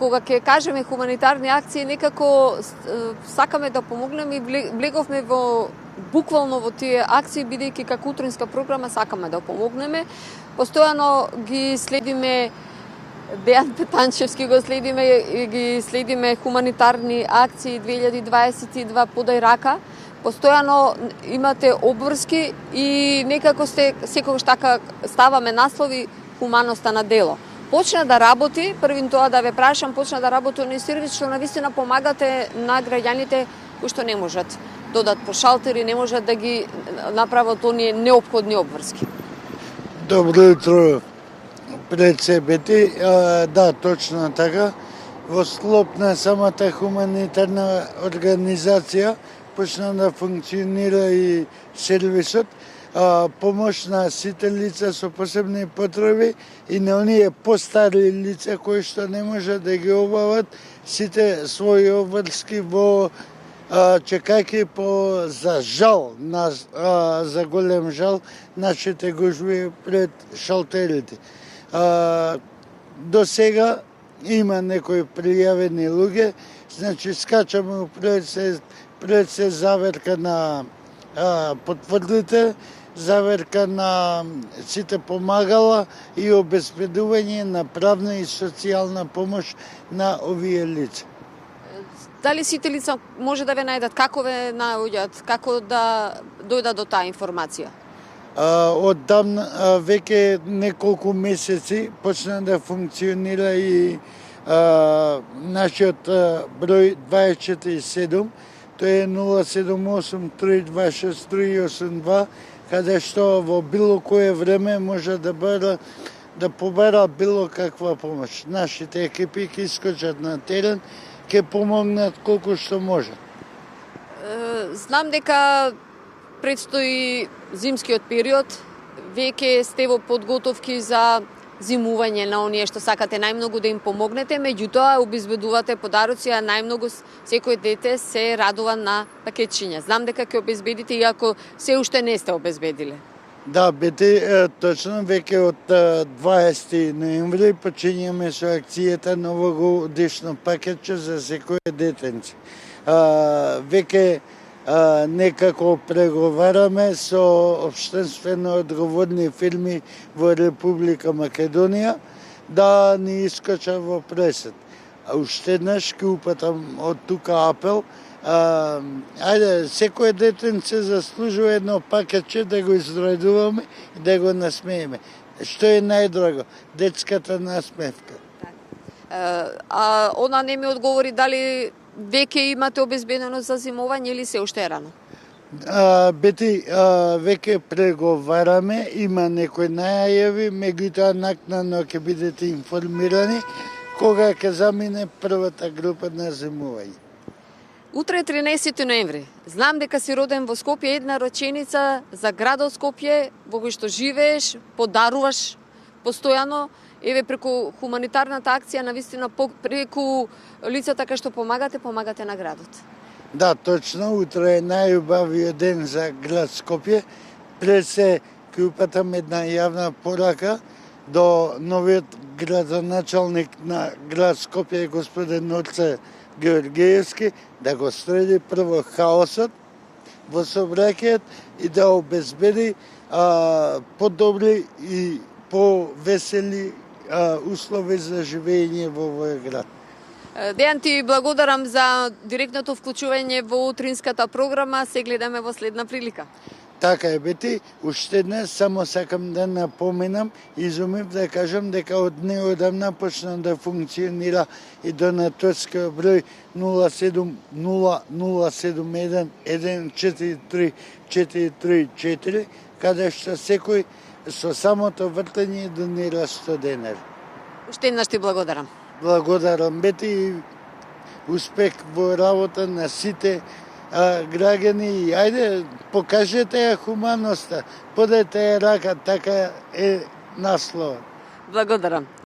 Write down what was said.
кога ќе кажеме хуманитарни акции, некако сакаме да помогнеме и влеговме во буквално во тие акции, бидејќи како утринска програма сакаме да помогнеме. Постојано ги следиме Дејан Петанчевски, ги следиме хуманитарни акции 2022 подај рака. Постојано имате обврски и некако секогаш така ставаме наслови хуманоста на дело. Почна да работи, првин тоа да ве прашам, почна да работи оној сервис што навистина помагате на граѓаните кои што не можат додат по шалтери, не можат да ги направат оние неопходни обврски. Добро утро пред себете. Да, точно така. Во склоп на самата хуманитарна организација почна да функционира и сервисот, помош на сите лица со посебни потреби и на оние постари лица кои што не можат да ги обават сите своји обврски во чекајќи по за жал, за голем жал, нашите гужви пред шалтерите. До сега има некои пријавени луѓе, значи скачаме пред се заверка на потврдите, заверка на сите помагала и обезбедување на правна и социјална помош на овие лица. Дали сите лица може да ве најдат, како ве наоѓаат, како да дојдат до таа информација? Оддамна, веќе неколку месеци почна да функционира и нашиот број 247, тој е 078-326-382, каде што во било кое време може да побара било каква помош. Нашите екипи ќе искочат на терен, ќе помогнат колку што можат. Знам дека предстои зимскиот период, веќе сте во подготовки за зимување на оние што сакате најмногу да им помогнете, меѓутоа обезбедувате подароци, а најмногу секој дете се радува на пакетчиња. Знам дека ќе обезбедите, иако се уште не сте обезбедиле. Да, бете, точно, веќе од 20 ноември почињаме со акцијата новогодишно пакетче за секој детенце. Веќе некако преговараме со општествено одговорни фирми во Република Македонија да ни искоча во пресет. Уште еднаш ќе упатам од тука апел, ајде, секој детенце заслужува едно пакетче да го израјдуваме и да го насмееме. Што е најдраго? Детската насмевка. Она не ми одговори дали веќе имате обезбедено за зимување или се уште рано? Бети, веќе преговараме, има некои најави, меѓутоа накнадно ќе бидете информирани кога ќе замине првата група на зимување. Утре е 13 ноември. Знам дека си роден во Скопје, една реченица за градот Скопје, во кој што живееш, подаруваш постојано, еве преку хуманитарната акција, навистина преку лицата кај што помагате на градот. Да, точно, утре е најубавиот ден за град Скопје. Пред се ќе упатам една јавна порака до новиот градоначалник на град Скопје, господин Орце Георгиевски, да го среди прво хаосот во сообраќајот и да обезбеди подобри и повесели услови за живење во овој град. Дејан, ти благодарам за директното вклучување во утринската програма. Се гледаме во следна прилика. Така е, бети, уште еднаш само сакам да напоменам, изумив да кажам дека од неодамна почна да функционира и донаторскиот број 07071 143434, каде што секој со самото вртање донира 100 денари. Уште еднаш ти благодарам. Благодарам, бети, и успех во работа на сите граѓани и ајде, покажете ја хуманоста, подете ја рака, така е наслова. Благодарам.